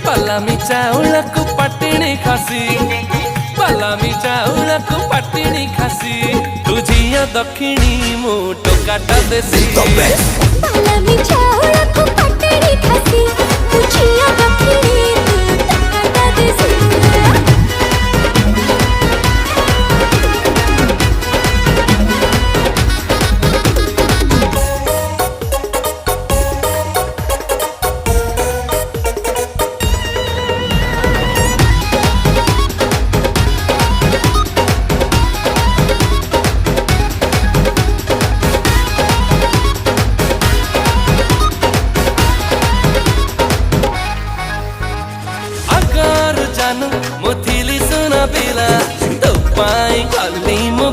पलामी चाउळକୁ पटिणी खासी पलामी चाउळକୁ पटिणी खासी तुझिया दक्षिणी मु टोकाटा देसी पलामी चाउळକୁ पटिणी खासी तुझिया दक्षिणी मु टोकाटा देसी मुथिली सुना पिला तो पाई खाली मु